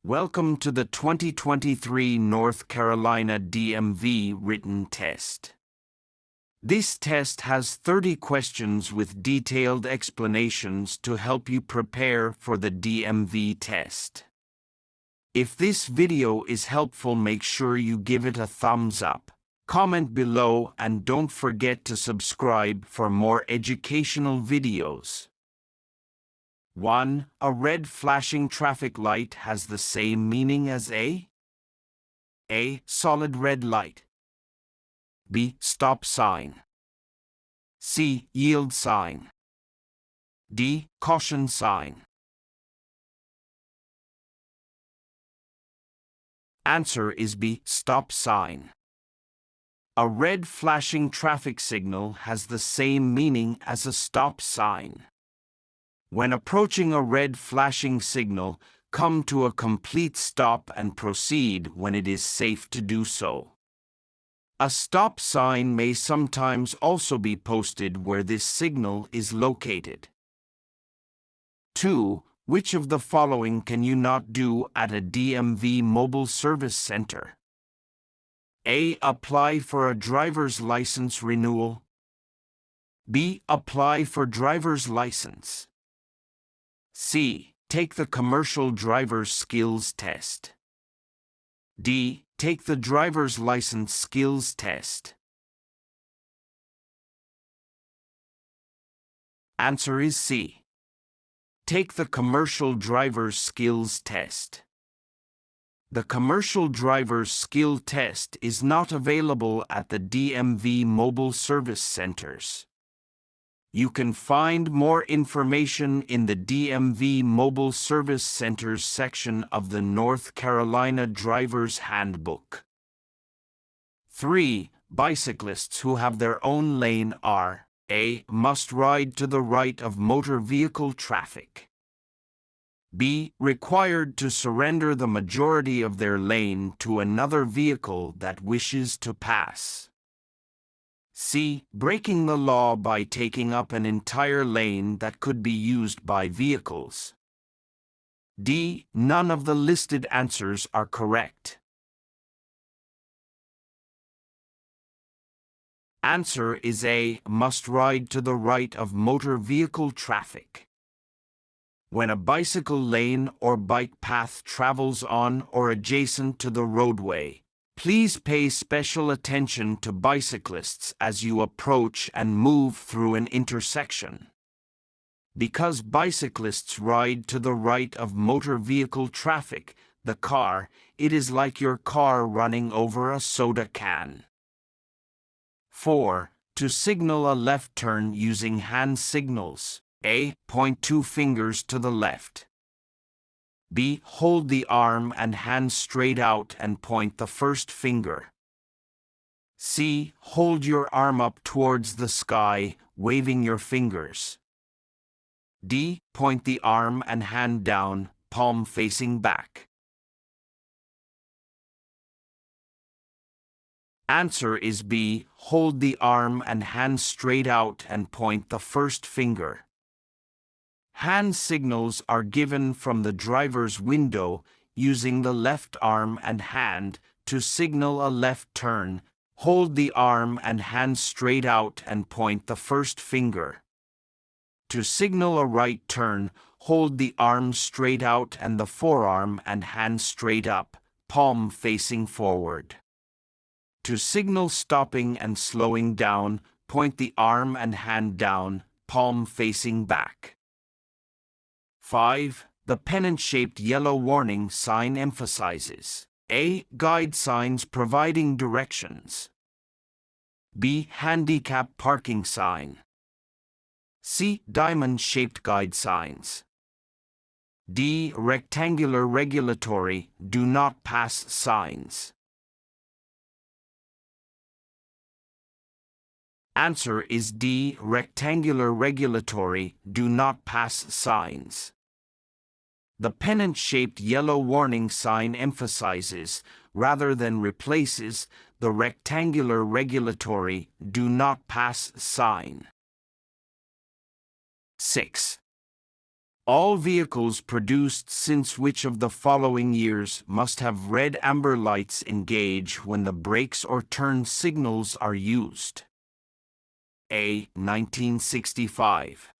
Welcome to the 2023 North Carolina DMV written test. This test has 30 questions with detailed explanations to help you prepare for the DMV test. If this video is helpful, make sure you give it a thumbs up, comment below, and don't forget to subscribe for more educational videos. 1. A red flashing traffic light has the same meaning as A? Solid red light. B. Stop sign. C. Yield sign. D. Caution sign. Answer is B. Stop sign. A red flashing traffic signal has the same meaning as a stop sign. When approaching a red flashing signal, come to a complete stop and proceed when it is safe to do so. A stop sign may sometimes also be posted where this signal is located. 2. Which of the following can you not do at a DMV mobile service center? A. Apply for a driver's license renewal. B. Apply for driver's license. C. Take the commercial driver's skills test. D. Take the driver's license skills test. Answer is C. Take the commercial driver's skills test. The commercial driver's skill test is not available at the DMV mobile service centers. You can find more information in the DMV Mobile Service Centers section of the North Carolina Driver's Handbook. 3. Bicyclists who have their own lane are A. Must ride to the right of motor vehicle traffic. B. Required to surrender the majority of their lane to another vehicle that wishes to pass. C. Breaking the law by taking up an entire lane that could be used by vehicles. D. None of the listed answers are correct. Answer is A. Must ride to the right of motor vehicle traffic. When a bicycle lane or bike path travels on or adjacent to the roadway, please pay special attention to bicyclists as you approach and move through an intersection. Because bicyclists ride to the right of motor vehicle traffic, the car, it is like your car running over a soda can. 4. To signal a left turn using hand signals. A. Point 2 fingers to the left. B. Hold the arm and hand straight out and point the first finger. C. Hold your arm up towards the sky, waving your fingers. D. Point the arm and hand down, palm facing back. Answer is B. Hold the arm and hand straight out and point the first finger. Hand signals are given from the driver's window using the left arm and hand to signal a left turn. Hold the arm and hand straight out and point the first finger. To signal a right turn, hold the arm straight out and the forearm and hand straight up, palm facing forward. To signal stopping and slowing down, point the arm and hand down, palm facing back. 5. The pennant-shaped yellow warning sign emphasizes A. Guide signs providing directions. B. Handicap parking sign. C. Diamond-shaped guide signs. D. Rectangular regulatory do not pass signs. Answer is D. Rectangular regulatory do not pass signs. The pennant-shaped yellow warning sign emphasizes, rather than replaces, the rectangular regulatory do not pass sign. 6. All vehicles produced since which of the following years must have red amber lights engage when the brakes or turn signals are used? A. 1965.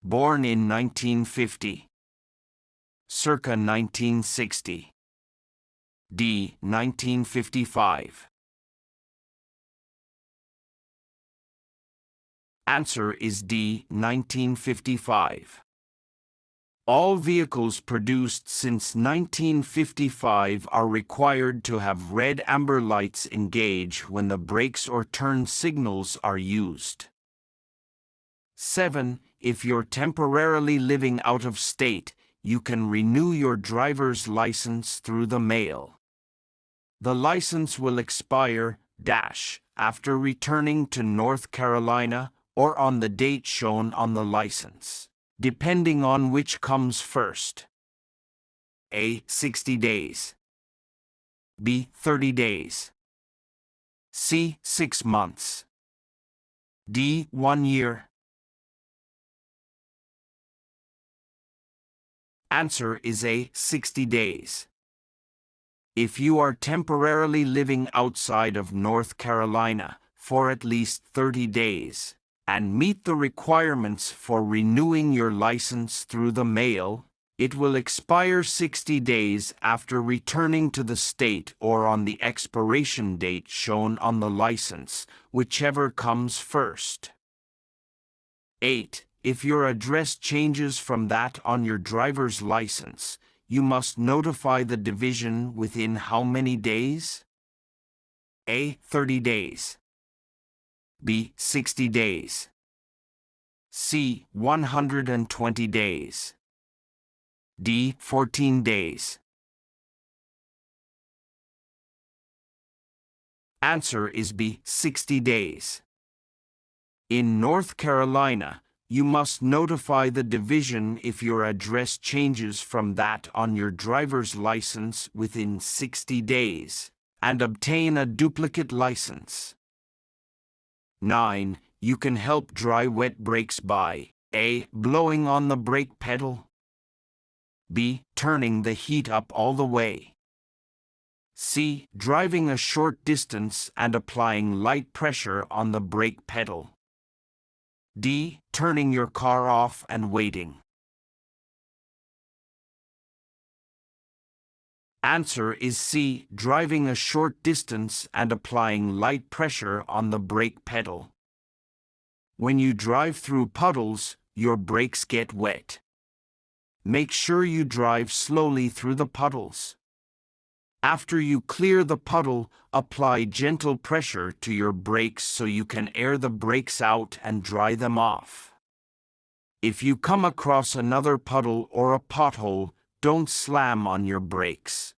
Born in 1950. Circa 1960. D. 1955. Answer is D. 1955. All vehicles produced since 1955 are required to have red amber lights engage when the brakes or turn signals are used. 7. If you're temporarily living out of state, you can renew your driver's license through the mail. The license will expire, after returning to North Carolina or on the date shown on the license, depending on which comes first. A. 60 days. B. 30 days. C. 6 months. D. 1 year. Answer is A. 60 days. If you are temporarily living outside of North Carolina for at least 30 days, and meet the requirements for renewing your license through the mail, it will expire 60 days after returning to the state or on the expiration date shown on the license, whichever comes first. 8. If your address changes from that on your driver's license, you must notify the division within how many days? A. 30 days. B. 60 days. C. 120 days. D. 14 days. Answer is B. 60 days. In North Carolina, you must notify the division if your address changes from that on your driver's license within 60 days, and obtain a duplicate license. 9. You can help dry wet brakes by A. Blowing on the brake pedal. B. Turning the heat up all the way. C. Driving a short distance and applying light pressure on the brake pedal. D. Turning your car off and waiting. Answer is C. Driving a short distance and applying light pressure on the brake pedal. When you drive through puddles, your brakes get wet. Make sure you drive slowly through the puddles. After you clear the puddle, apply gentle pressure to your brakes so you can air the brakes out and dry them off. If you come across another puddle or a pothole, don't slam on your brakes.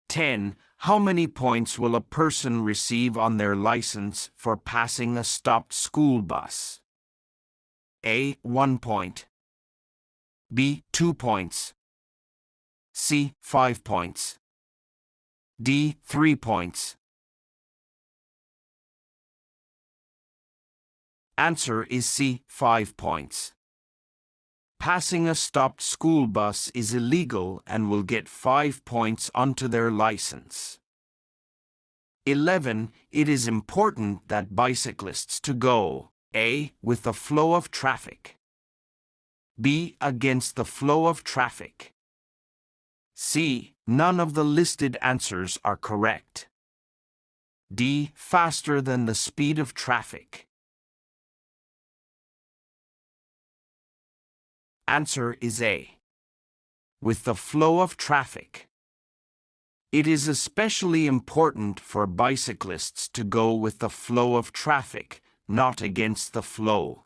10. How many points will a person receive on their license for passing a stopped school bus? A. 1 point. B. 2 points. C. 5 points. D. 3 points. Answer is C. 5 points. Passing a stopped school bus is illegal and will get 5 points onto their license. 11. It is important that bicyclists to go A. With the flow of traffic. B. Against the flow of traffic. C. None of the listed answers are correct. D. Faster than the speed of traffic. Answer is A. With the flow of traffic. It is especially important for bicyclists to go with the flow of traffic, not against the flow.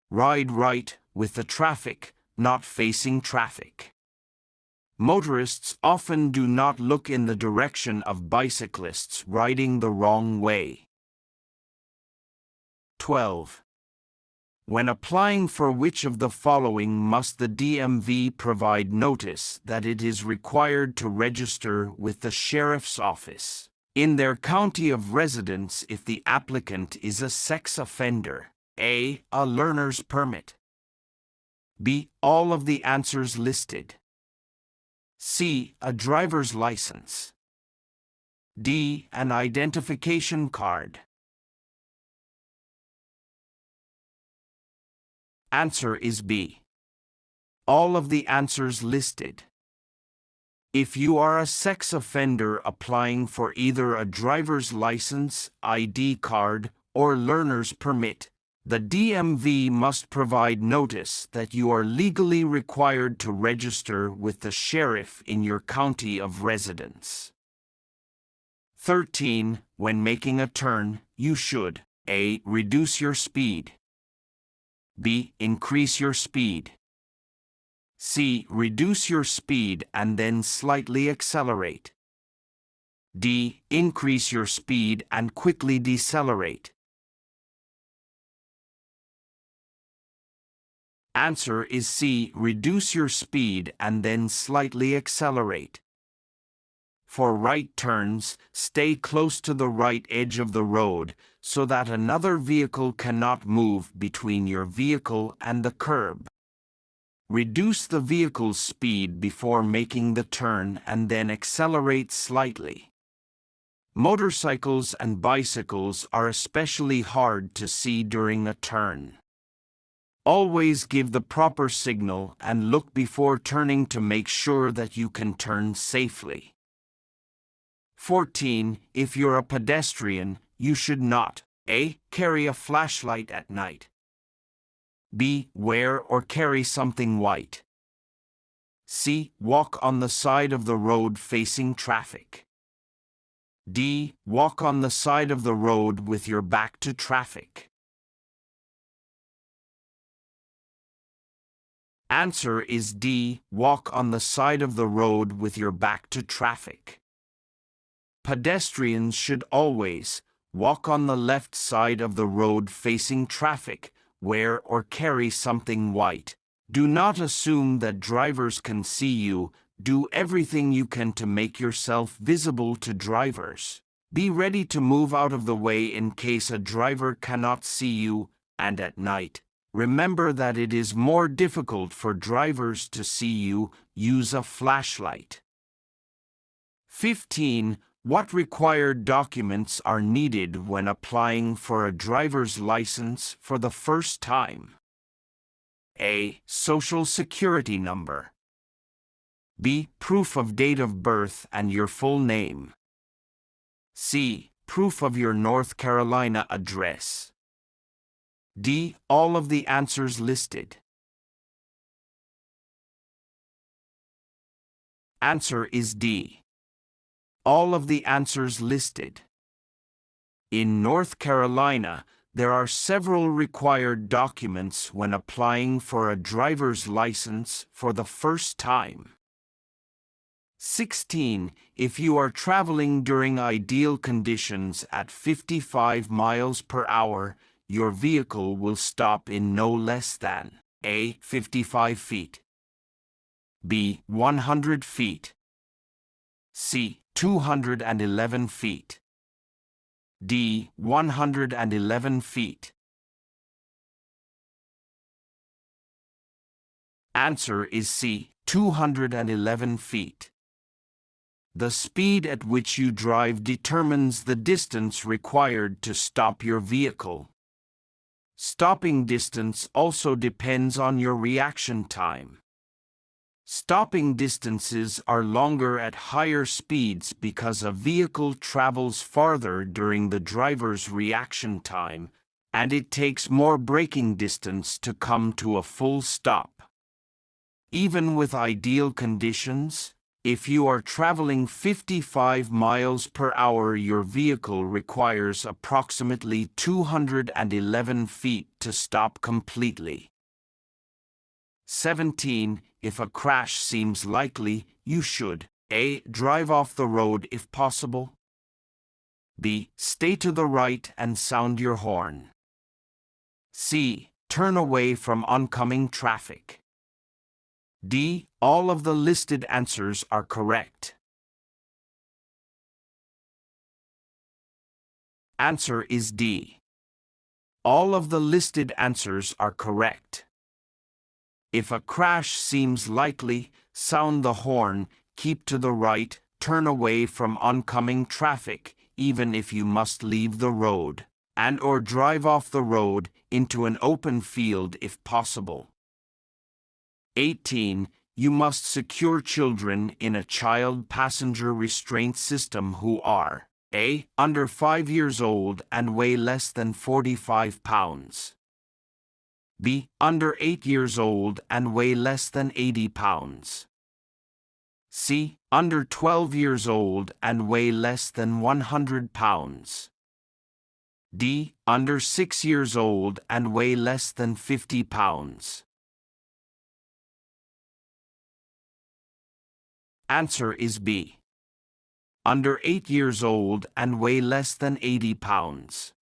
Ride right with the traffic, not facing traffic. Motorists often do not look in the direction of bicyclists riding the wrong way. 12. When applying for which of the following must the DMV provide notice that it is required to register with the sheriff's office in their county of residence if the applicant is a sex offender? A. A learner's permit. B. All of the answers listed. C. A driver's license. D. An identification card. Answer is B. All of the answers listed. If you are a sex offender applying for either a driver's license, ID card, or learner's permit, the DMV must provide notice that you are legally required to register with the sheriff in your county of residence. 13. When making a turn, you should A. Reduce your speed. B. Increase your speed. C. Reduce your speed and then slightly accelerate. D. Increase your speed and quickly decelerate. Answer is C. Reduce your speed and then slightly accelerate. For right turns, stay close to the right edge of the road so that another vehicle cannot move between your vehicle and the curb. Reduce the vehicle's speed before making the turn and then accelerate slightly. Motorcycles and bicycles are especially hard to see during a turn. Always give the proper signal and look before turning to make sure that you can turn safely. 14. If you're a pedestrian, you should not A. Carry a flashlight at night. B. Wear or carry something white. C. Walk on the side of the road facing traffic. D. Walk on the side of the road with your back to traffic. Answer is D. Walk on the side of the road with your back to traffic. Pedestrians should always walk on the left side of the road facing traffic, wear or carry something white. Do not assume that drivers can see you. Do everything you can to make yourself visible to drivers. Be ready to move out of the way in case a driver cannot see you, and at night, remember that it is more difficult for drivers to see you. Use a flashlight. 15. What required documents are needed when applying for a driver's license for the first time? A. Social Security number. B. Proof of date of birth and your full name. C. Proof of your North Carolina address. D. All of the answers listed. Answer is D. All of the answers listed. In North Carolina, there are several required documents when applying for a driver's license for the first time. 16. If you are traveling during ideal conditions at 55 miles per hour, your vehicle will stop in no less than A. 55 feet. B. 100 feet. C. 211 feet. D. 111 feet. Answer is C. 211 feet. The speed at which you drive determines the distance required to stop your vehicle. Stopping distance also depends on your reaction time. Stopping distances are longer at higher speeds because a vehicle travels farther during the driver's reaction time, and it takes more braking distance to come to a full stop. Even with ideal conditions, if you are traveling 55 miles per hour, your vehicle requires approximately 211 feet to stop completely. 17. If a crash seems likely, you should A. Drive off the road if possible. B. Stay to the right and sound your horn. C. Turn away from oncoming traffic. D. All of the listed answers are correct. Answer is D. All of the listed answers are correct. If a crash seems likely, sound the horn, keep to the right, turn away from oncoming traffic, even if you must leave the road, and/or drive off the road into an open field if possible. 18. You must secure children in a child passenger restraint system who are A. Under 5 years old and weigh less than 45 pounds. B. Under 8 years old and weigh less than 80 pounds. C. Under 12 years old and weigh less than 100 pounds. D. Under 6 years old and weigh less than 50 pounds. Answer is B. Under 8 years old and weigh less than 80 pounds.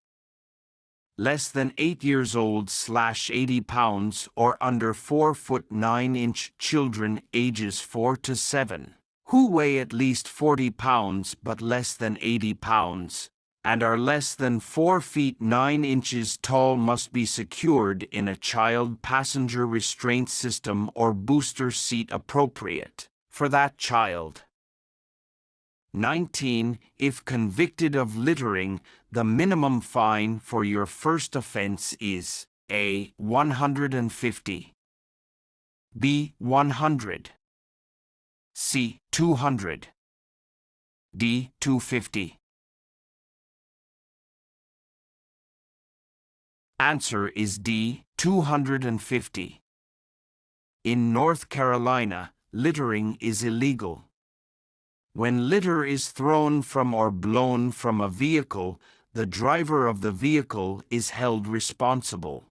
Less than 8 years old / 80 pounds or under 4 foot 9 inch children ages 4 to 7, who weigh at least 40 pounds but less than 80 pounds, and are less than 4 feet 9 inches tall must be secured in a child passenger restraint system or booster seat appropriate for that child. 19. If convicted of littering, the minimum fine for your first offense is A. 150, B. 100, C. 200, D. 250. Answer is D. 250. In North Carolina, littering is illegal. When litter is thrown from or blown from a vehicle, the driver of the vehicle is held responsible.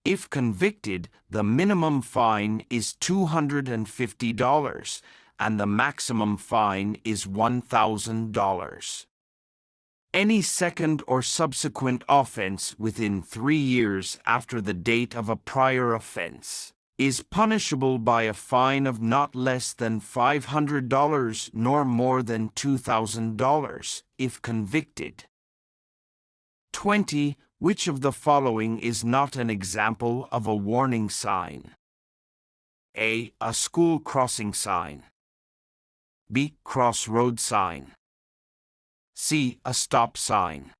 If convicted, the minimum fine is $250 and the maximum fine is $1,000. Any second or subsequent offense within 3 years after the date of a prior offense is punishable by a fine of not less than $500 nor more than $2,000 if convicted. 20. Which of the following is not an example of a warning sign? A. A school crossing sign. B. Crossroad sign. C. A stop sign.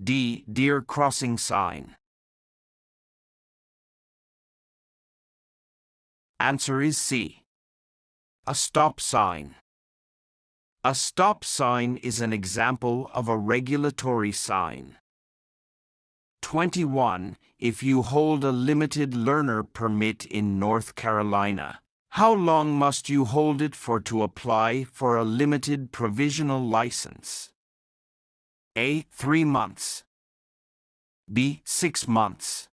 D. Deer crossing sign. Answer is C. A stop sign. A stop sign is an example of a regulatory sign. 21. If you hold a limited learner permit in North Carolina, how long must you hold it for to apply for a limited provisional license? A. 3 months. B. 6 months.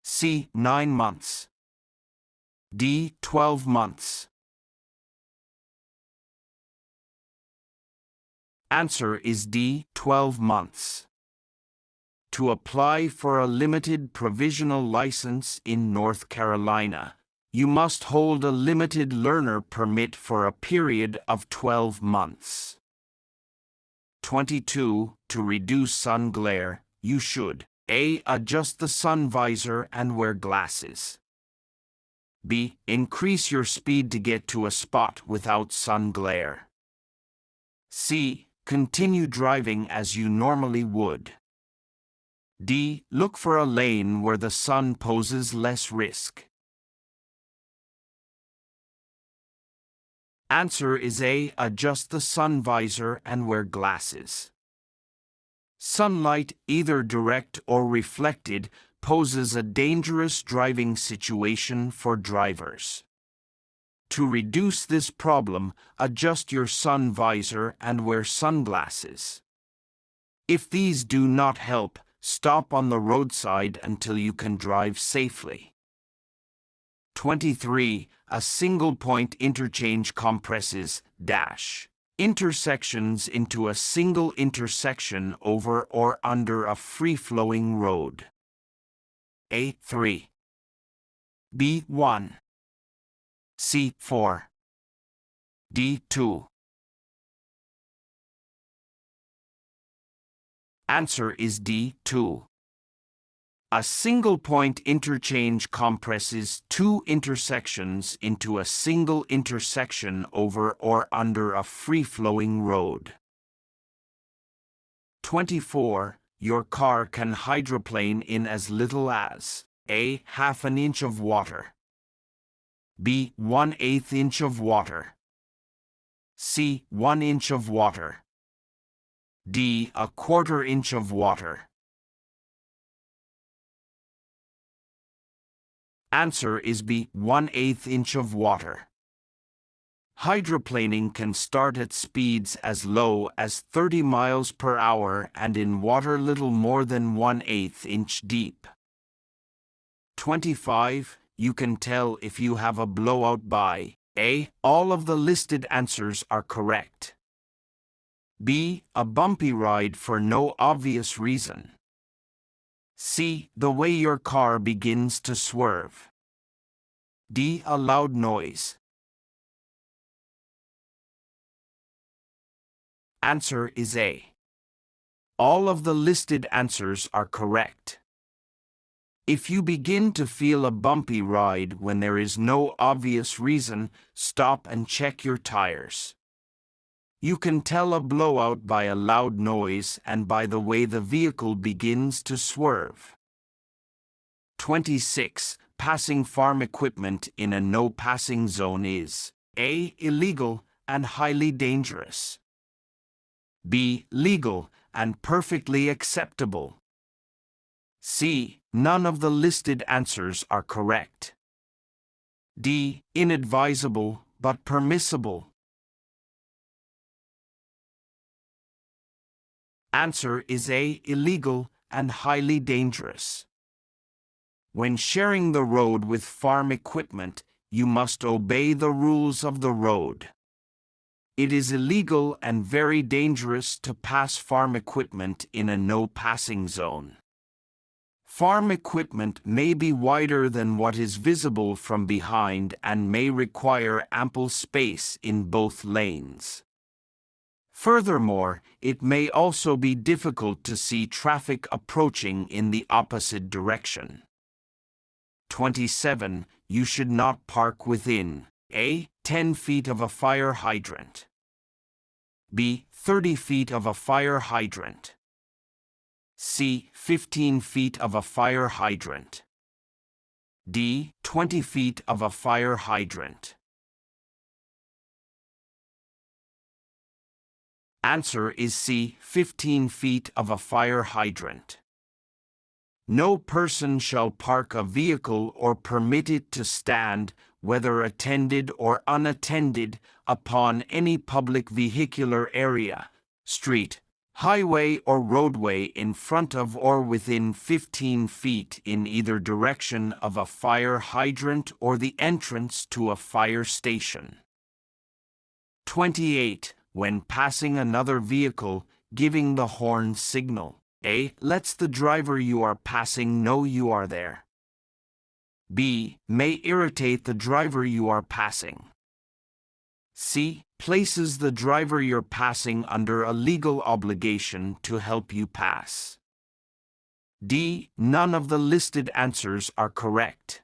C. 9 months. D. 12 months. Answer is D. 12 months. To apply for a limited provisional license in North Carolina, you must hold a limited learner permit for a period of 12 months. 22. To reduce sun glare, you should A. Adjust the sun visor and wear glasses. B. Increase your speed to get to a spot without sun glare. C. Continue driving as you normally would. D. Look for a lane where the sun poses less risk. Answer is A. Adjust the sun visor and wear glasses. Sunlight, either direct or reflected, poses a dangerous driving situation for drivers. To reduce this problem, adjust your sun visor and wear sunglasses. If these do not help, stop on the roadside until you can drive safely. 23. A single-point interchange compresses intersections into a single intersection over or under a free-flowing road. A. 3. B. 1. C. 4. D. 2. Answer is D. 2. A single-point interchange compresses two intersections into a single intersection over or under a free-flowing road. 24. Your car can hydroplane in as little as A. Half an inch of water, B. 1/8 inch of water, C. 1 inch of water, D. A 1/4 inch of water. Answer is B. 1/8 inch of water. Hydroplaning can start at speeds as low as 30 miles per hour and in water little more than 1/8 inch deep. 25. You can tell if you have a blowout by A. All of the listed answers are correct. B. A bumpy ride for no obvious reason. C. The way your car begins to swerve. D. A loud noise. Answer is A. All of the listed answers are correct. If you begin to feel a bumpy ride when there is no obvious reason, stop and check your tires. You can tell a blowout by a loud noise and by the way the vehicle begins to swerve. 26. Passing farm equipment in a no-passing zone is A. Illegal and highly dangerous, B. Legal and perfectly acceptable, C. None of the listed answers are correct, D. Inadvisable but permissible. Answer is A. Illegal and highly dangerous. When sharing the road with farm equipment, you must obey the rules of the road. It is illegal and very dangerous to pass farm equipment in a no-passing zone. Farm equipment may be wider than what is visible from behind and may require ample space in both lanes. Furthermore, it may also be difficult to see traffic approaching in the opposite direction. 27. You should not park within A. 10 feet of a fire hydrant, B. 30 feet of a fire hydrant, C. 15 feet of a fire hydrant, D. 20 feet of a fire hydrant. Answer is C. 15 feet of a fire hydrant. No person shall park a vehicle or permit it to stand, whether attended or unattended, upon any public vehicular area, street, highway or roadway in front of or within 15 feet in either direction of a fire hydrant or the entrance to a fire station. 28. When passing another vehicle, giving the horn signal A. lets the driver you are passing know you are there. B. may irritate the driver you are passing. C. places the driver you're passing under a legal obligation to help you pass. D. none of the listed answers are correct.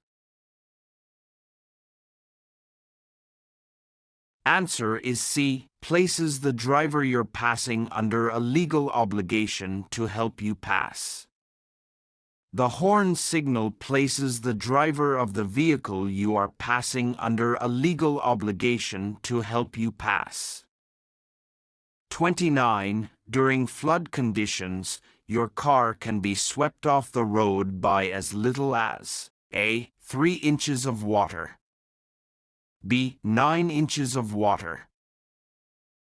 Answer is C. places the driver you're passing under a legal obligation to help you pass. The horn signal places the driver of the vehicle you are passing under a legal obligation to help you pass. 29. During flood conditions, your car can be swept off the road by as little as A. 3 inches of water, B. 9 inches of water,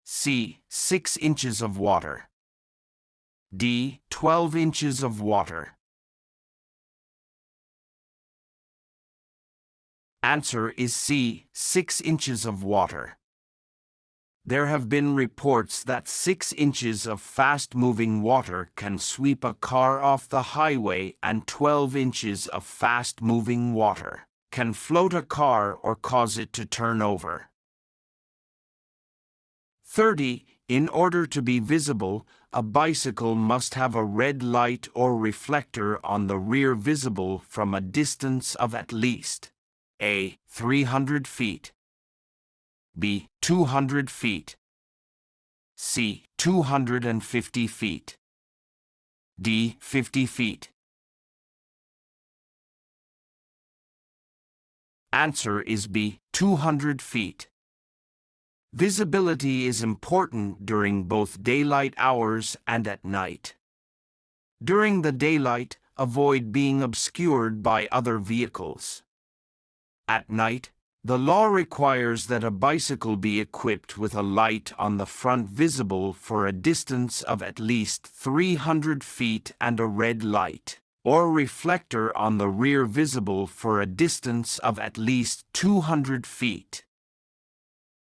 C. 6 inches of water, D. 12 inches of water. Answer is C. 6 inches of water. There have been reports that 6 inches of fast-moving water can sweep a car off the highway, and 12 inches of fast-moving water can float a car or cause it to turn over. 30. In order to be visible, a bicycle must have a red light or reflector on the rear visible from a distance of at least A. 300 feet, B. 200 feet, C. 250 feet, D. 50 feet. Answer is B. 200 feet. Visibility is important during both daylight hours and at night. During the daylight, avoid being obscured by other vehicles. At night, the law requires that a bicycle be equipped with a light on the front visible for a distance of at least 300 feet and a red light, or reflector on the rear visible for a distance of at least 200 feet.